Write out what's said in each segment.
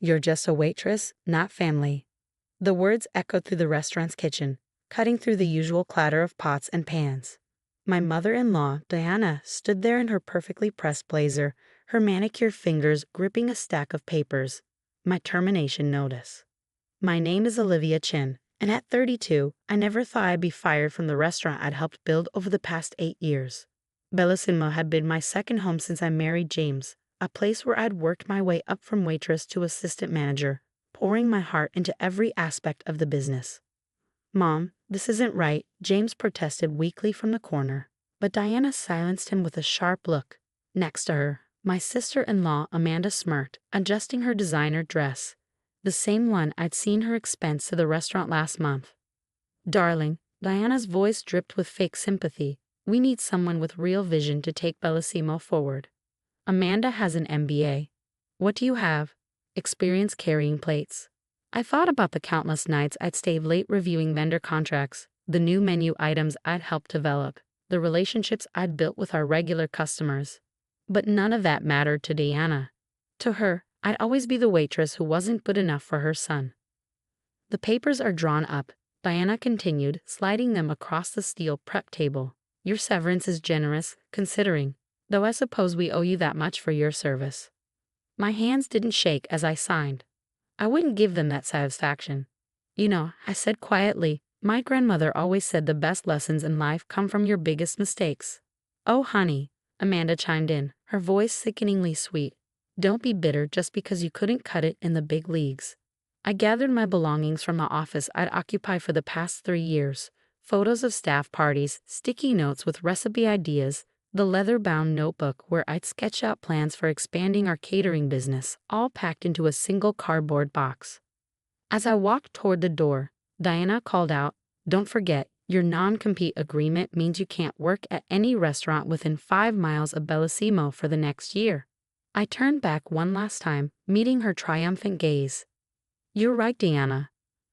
"You're just a waitress, not family." The words echoed through the restaurant's kitchen, cutting through the usual clatter of pots and pans. My mother-in-law, Diana, stood there in her perfectly pressed blazer, her manicured fingers gripping a stack of papers. My termination notice. "My name is Olivia Chin, and at 32, I never thought I'd be fired from the restaurant I'd helped build over the past 8 years. Bellissimo had been my second home since I married James, a place where I'd worked my way up from waitress to assistant manager, pouring my heart into every aspect of the business." "Mom, this isn't right," James protested weakly from the corner, but Diana silenced him with a sharp look. Next to her, my sister-in-law Amanda smirked, adjusting her designer dress, the same one I'd seen her expense to the restaurant last month. "Darling," Diana's voice dripped with fake sympathy, "we need someone with real vision to take Bellissimo forward. Amanda has an MBA. What do you have?" "Experience carrying plates." I thought about the countless nights I'd stayed late reviewing vendor contracts, the new menu items I'd helped develop, the relationships I'd built with our regular customers. But none of that mattered to Diana. To her, I'd always be the waitress who wasn't good enough for her son. "The papers are drawn up," Diana continued, sliding them across the steel prep table. "Your severance is generous, considering, though I suppose we owe you that much for your service." My hands didn't shake as I signed. I wouldn't give them that satisfaction. "You know," I said quietly, "my grandmother always said the best lessons in life come from your biggest mistakes." "Oh, honey," Amanda chimed in, her voice sickeningly sweet, "don't be bitter just because you couldn't cut it in the big leagues." I gathered my belongings from the office I'd occupied for the past 3 years, photos of staff parties, sticky notes with recipe ideas, the leather-bound notebook where I'd sketch out plans for expanding our catering business, all packed into a single cardboard box. As I walked toward the door, Diana called out, "Don't forget, your non-compete agreement means you can't work at any restaurant within 5 miles of Bellissimo for the next year." I turned back one last time, meeting her triumphant gaze. "You're right, Diana.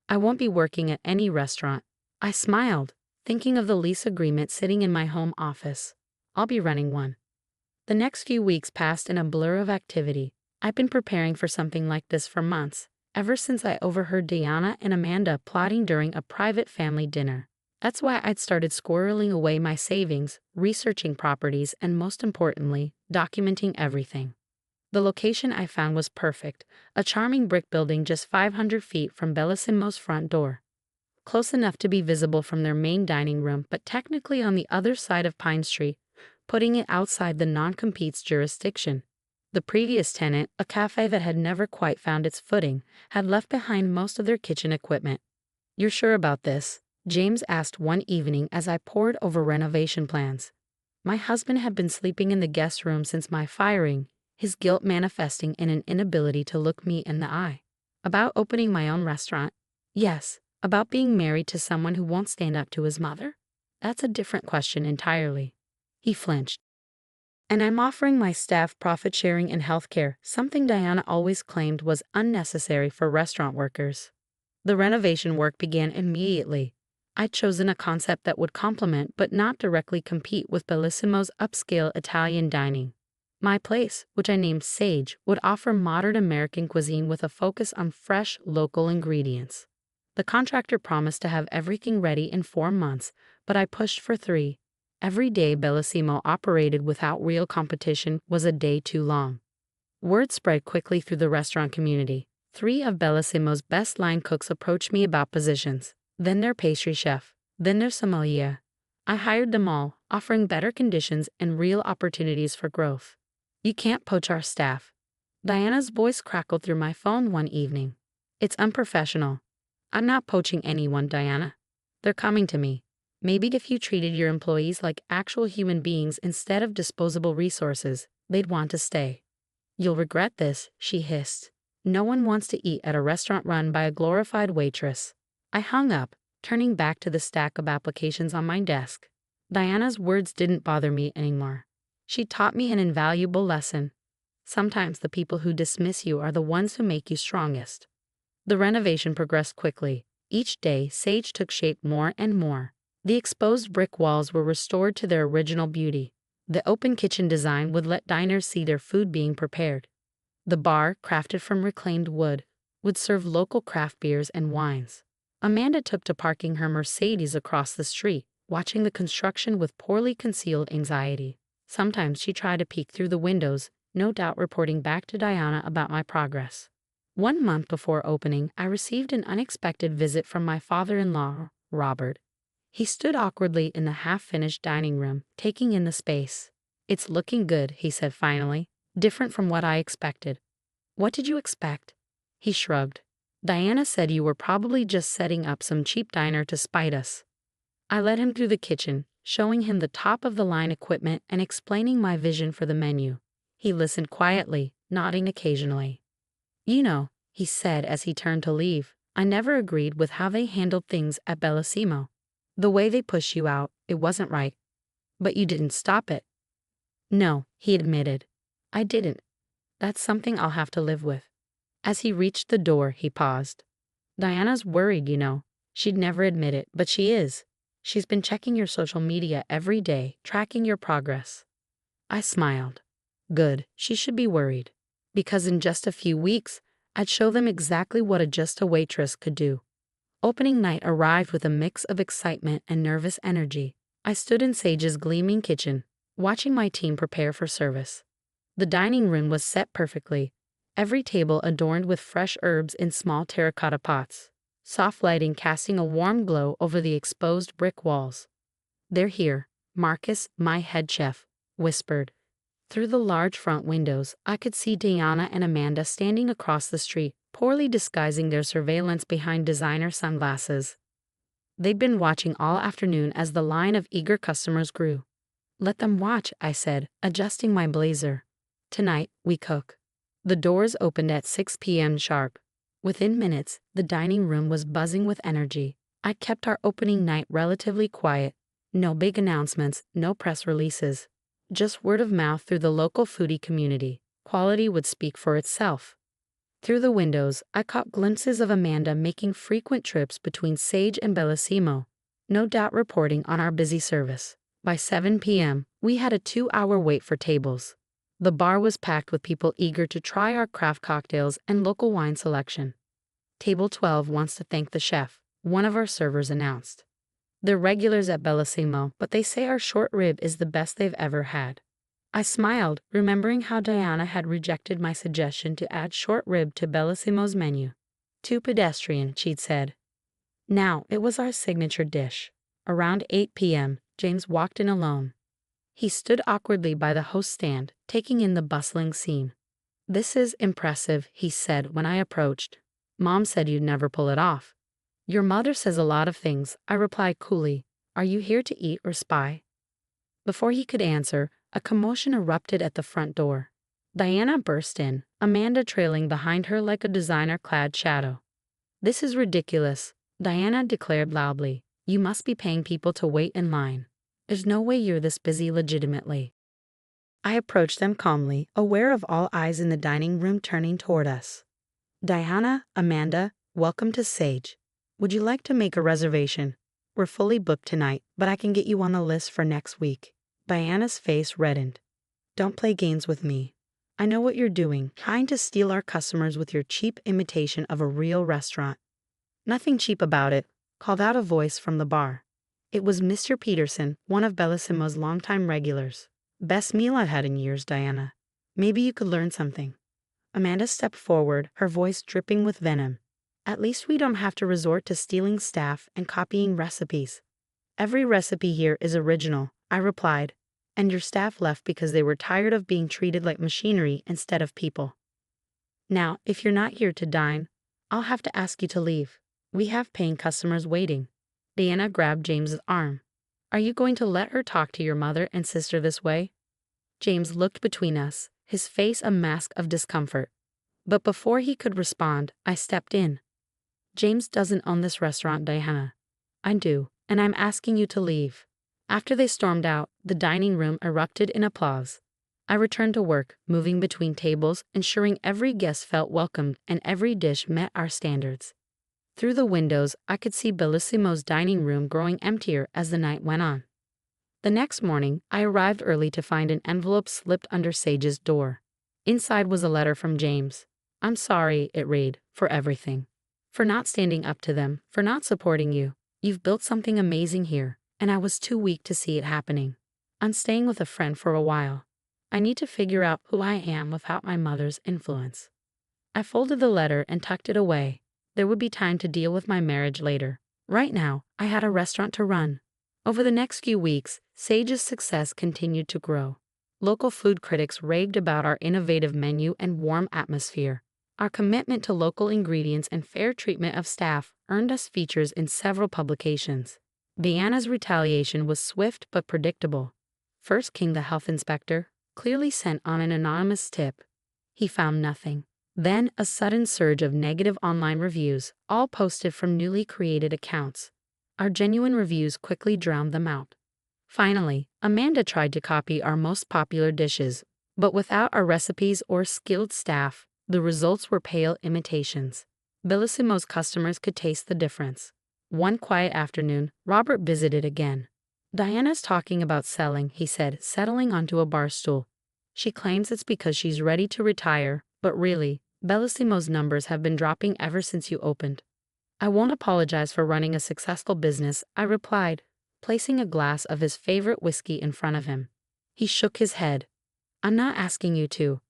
I won't be working at any restaurant." I smiled, thinking of the lease agreement sitting in my home office. "I'll be running one." The next few weeks passed in a blur of activity. I'd been preparing for something like this for months, ever since I overheard Diana and Amanda plotting during a private family dinner. That's why I'd started squirreling away my savings, researching properties, and most importantly, documenting everything. The location I found was perfect, a charming brick building just 500 feet from Bellissimo's front door. Close enough to be visible from their main dining room, but technically on the other side of Pine Street, putting it outside the non-compete's jurisdiction. The previous tenant, a cafe that had never quite found its footing, had left behind most of their kitchen equipment. "You're sure about this?" James asked one evening as I pored over renovation plans. My husband had been sleeping in the guest room since my firing, his guilt manifesting in an inability to look me in the eye. "About opening my own restaurant?" "Yes." "About being married to someone who won't stand up to his mother?" "That's a different question entirely." He flinched. "And I'm offering my staff profit sharing and healthcare, something Diana always claimed was unnecessary for restaurant workers." The renovation work began immediately. I'd chosen a concept that would complement but not directly compete with Bellissimo's upscale Italian dining. My place, which I named Sage, would offer modern American cuisine with a focus on fresh, local ingredients. The contractor promised to have everything ready in 4 months, but I pushed for 3. Every day Bellissimo operated without real competition was a day too long. Word spread quickly through the restaurant community. 3 of Bellissimo's best line cooks approached me about positions, then their pastry chef, then their sommelier. I hired them all, offering better conditions and real opportunities for growth. "You can't poach our staff." Diana's voice crackled through my phone one evening. "It's unprofessional." "I'm not poaching anyone, Diana. They're coming to me. Maybe if you treated your employees like actual human beings instead of disposable resources, they'd want to stay." "You'll regret this," she hissed. "No one wants to eat at a restaurant run by a glorified waitress." I hung up, turning back to the stack of applications on my desk. Diana's words didn't bother me anymore. She taught me an invaluable lesson. Sometimes the people who dismiss you are the ones who make you strongest. The renovation progressed quickly. Each day, Sage took shape more and more. The exposed brick walls were restored to their original beauty. The open kitchen design would let diners see their food being prepared. The bar, crafted from reclaimed wood, would serve local craft beers and wines. Amanda took to parking her Mercedes across the street, watching the construction with poorly concealed anxiety. Sometimes she tried to peek through the windows, no doubt reporting back to Diana about my progress. 1 month before opening, I received an unexpected visit from my father-in-law, Robert. He stood awkwardly in the half-finished dining room, taking in the space. "It's looking good," he said finally. "Different from what I expected." "What did you expect?" He shrugged. "Diana said you were probably just setting up some cheap diner to spite us." I led him through the kitchen, showing him the top-of-the-line equipment and explaining my vision for the menu. He listened quietly, nodding occasionally. "You know," he said as he turned to leave, "I never agreed with how they handled things at Bellissimo. The way they pushed you out, it wasn't right. But you didn't stop it." "No," he admitted. "I didn't. That's something I'll have to live with." As he reached the door, he paused. "Diana's worried, you know. She'd never admit it, but she is. She's been checking your social media every day, tracking your progress." I smiled. Good, she should be worried. Because in just a few weeks, I'd show them exactly what a just a waitress could do. Opening night arrived with a mix of excitement and nervous energy. I stood in Sage's gleaming kitchen, watching my team prepare for service. The dining room was set perfectly, every table adorned with fresh herbs in small terracotta pots, soft lighting casting a warm glow over the exposed brick walls. "They're here," Marcus, my head chef, whispered. Through the large front windows, I could see Diana and Amanda standing across the street, poorly disguising their surveillance behind designer sunglasses. They'd been watching all afternoon as the line of eager customers grew. "Let them watch," I said, adjusting my blazer. "Tonight, we cook." The doors opened at 6 p.m. sharp. Within minutes, the dining room was buzzing with energy. I kept our opening night relatively quiet. No big announcements, no press releases. Just word of mouth through the local foodie community. Quality would speak for itself. Through the windows, I caught glimpses of Amanda making frequent trips between Sage and Bellissimo, no doubt reporting on our busy service. By 7 p.m., we had a 2-hour wait for tables. The bar was packed with people eager to try our craft cocktails and local wine selection. "Table 12 wants to thank the chef," one of our servers announced. "They're regulars at Bellissimo, but they say our short rib is the best they've ever had." I smiled, remembering how Diana had rejected my suggestion to add short rib to Bellissimo's menu. "Too pedestrian," she'd said. Now, it was our signature dish. Around 8 p.m., James walked in alone. He stood awkwardly by the host stand, taking in the bustling scene. "This is impressive," he said when I approached. "Mom said you'd never pull it off." "Your mother says a lot of things," I replied coolly. "Are you here to eat or spy?" Before he could answer, a commotion erupted at the front door. Diana burst in, Amanda trailing behind her like a designer-clad shadow. "This is ridiculous," Diana declared loudly. "You must be paying people to wait in line. There's no way you're this busy legitimately." I approached them calmly, aware of all eyes in the dining room turning toward us. "Diana, Amanda, welcome to Sage. Would you like to make a reservation? We're fully booked tonight, but I can get you on the list for next week." Diana's face reddened. "Don't play games with me. I know what you're doing, trying to steal our customers with your cheap imitation of a real restaurant." "Nothing cheap about it," called out a voice from the bar. It was Mr. Peterson, one of Bellissimo's longtime regulars. "Best meal I've had in years, Diana. Maybe you could learn something." Amanda stepped forward, her voice dripping with venom. "At least we don't have to resort to stealing staff and copying recipes." "Every recipe here is original," I replied, "and your staff left because they were tired of being treated like machinery instead of people." "Now, if you're not here to dine, I'll have to ask you to leave. We have paying customers waiting." Diana grabbed James's arm. "Are you going to let her talk to your mother and sister this way?" James looked between us, his face a mask of discomfort. But before he could respond, I stepped in. "James doesn't own this restaurant, Diana. I do, and I'm asking you to leave." After they stormed out, the dining room erupted in applause. I returned to work, moving between tables, ensuring every guest felt welcomed and every dish met our standards. Through the windows, I could see Bellissimo's dining room growing emptier as the night went on. The next morning, I arrived early to find an envelope slipped under Sage's door. Inside was a letter from James. "I'm sorry," it read, "for everything. For not standing up to them, for not supporting you. You've built something amazing here, and I was too weak to see it happening. I'm staying with a friend for a while. I need to figure out who I am without my mother's influence." I folded the letter and tucked it away. There would be time to deal with my marriage later. Right now, I had a restaurant to run. Over the next few weeks, Sage's success continued to grow. Local food critics raved about our innovative menu and warm atmosphere. Our commitment to local ingredients and fair treatment of staff earned us features in several publications. Diana's retaliation was swift but predictable. First came the health inspector, clearly sent on an anonymous tip. He found nothing. Then a sudden surge of negative online reviews, all posted from newly created accounts. Our genuine reviews quickly drowned them out. Finally, Amanda tried to copy our most popular dishes, but without our recipes or skilled staff, the results were pale imitations. Bellissimo's customers could taste the difference. One quiet afternoon, Robert visited again. "Diana's talking about selling," he said, settling onto a bar stool. "She claims it's because she's ready to retire, but really, Bellissimo's numbers have been dropping ever since you opened." "I won't apologize for running a successful business," I replied, placing a glass of his favorite whiskey in front of him. He shook his head. "I'm not asking you to.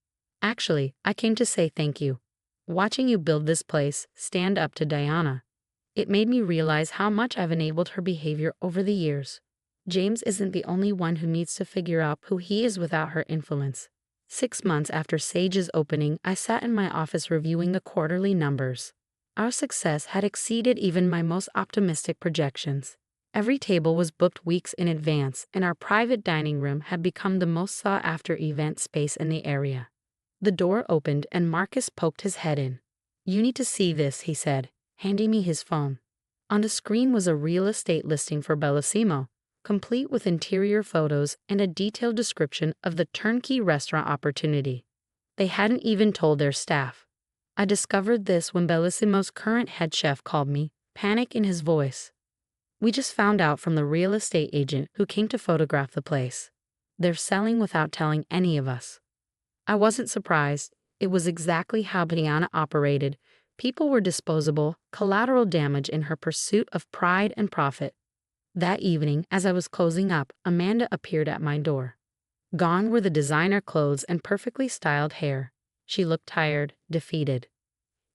Actually, I came to say thank you. Watching you build this place, stand up to Diana, it made me realize how much I've enabled her behavior over the years. James isn't the only one who needs to figure out who he is without her influence." 6 months after Sage's opening, I sat in my office reviewing the quarterly numbers. Our success had exceeded even my most optimistic projections. Every table was booked weeks in advance, and our private dining room had become the most sought-after event space in the area. The door opened and Marcus poked his head in. "You need to see this," he said, handing me his phone. On the screen was a real estate listing for Bellissimo, complete with interior photos and a detailed description of the turnkey restaurant opportunity. They hadn't even told their staff. I discovered this when Bellissimo's current head chef called me, panic in his voice. "We just found out from the real estate agent who came to photograph the place. They're selling without telling any of us." I wasn't surprised. It was exactly how Brianna operated. People were disposable, collateral damage in her pursuit of pride and profit. That evening, as I was closing up, Amanda appeared at my door. Gone were the designer clothes and perfectly styled hair. She looked tired, defeated.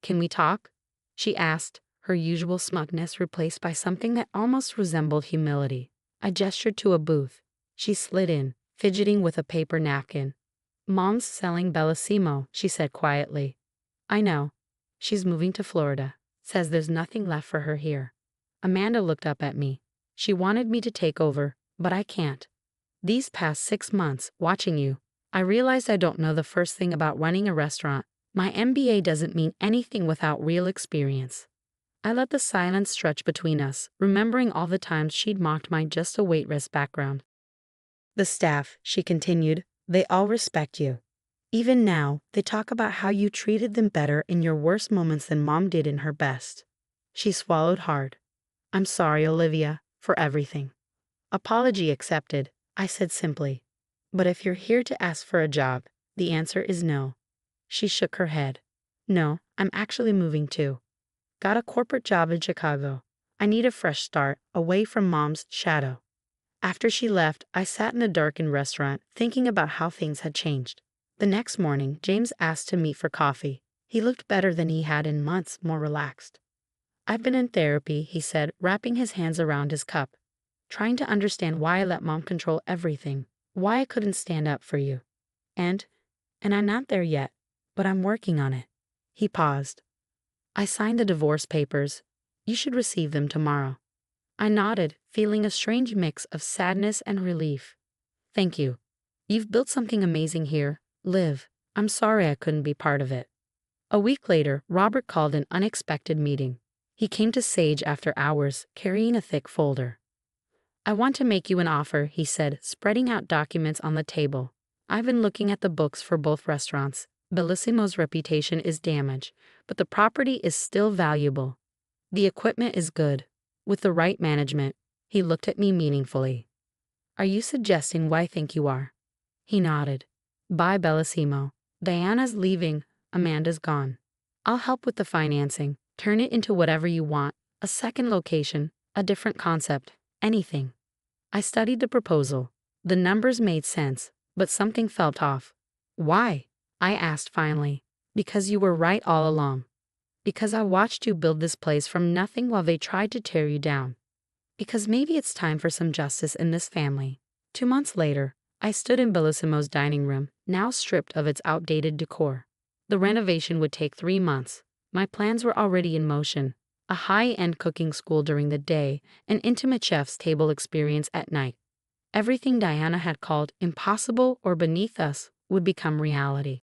"Can we talk?" she asked, her usual smugness replaced by something that almost resembled humility. I gestured to a booth. She slid in, fidgeting with a paper napkin. "Mom's selling Bellissimo," she said quietly. "I know. She's moving to Florida. Says there's nothing left for her here." Amanda looked up at me. "She wanted me to take over, but I can't. These past 6 months, watching you, I realized I don't know the first thing about running a restaurant. My MBA doesn't mean anything without real experience." I let the silence stretch between us, remembering all the times she'd mocked my just a waitress background. "The staff," she continued, "they all respect you. Even now, they talk about how you treated them better in your worst moments than Mom did in her best." She swallowed hard. "I'm sorry, Olivia, for everything." "Apology accepted," I said simply. "But if you're here to ask for a job, the answer is no." She shook her head. "No, I'm actually moving too. Got a corporate job in Chicago. I need a fresh start, away from Mom's shadow." After she left, I sat in a darkened restaurant, thinking about how things had changed. The next morning, James asked to meet for coffee. He looked better than he had in months, more relaxed. "I've been in therapy," he said, wrapping his hands around his cup. "Trying to understand why I let Mom control everything, why I couldn't stand up for you. And I'm not there yet, but I'm working on it." He paused. "I signed the divorce papers. You should receive them tomorrow." I nodded, feeling a strange mix of sadness and relief. "Thank you. You've built something amazing here, Liv. I'm sorry I couldn't be part of it." A week later, Robert called an unexpected meeting. He came to Sage after hours, carrying a thick folder. "I want to make you an offer," he said, spreading out documents on the table. "I've been looking at the books for both restaurants. Bellissimo's reputation is damaged, but the property is still valuable. The equipment is good. With the right management." He looked at me meaningfully. "Are you suggesting what I think you are?" He nodded. "Buy Bellissimo. Diana's leaving, Amanda's gone. I'll help with the financing, turn it into whatever you want, a second location, a different concept, anything. I studied the proposal. The numbers made sense, but something felt off. Why? I asked finally. Because you were right all along. Because I watched you build this place from nothing while they tried to tear you down. Because maybe it's time for some justice in this family. 2 months later, I stood in Bellissimo's dining room, now stripped of its outdated decor. The renovation would take 3 months. My plans were already in motion. A high-end cooking school during the day, an intimate chef's table experience at night. Everything Diana had called impossible or beneath us would become reality.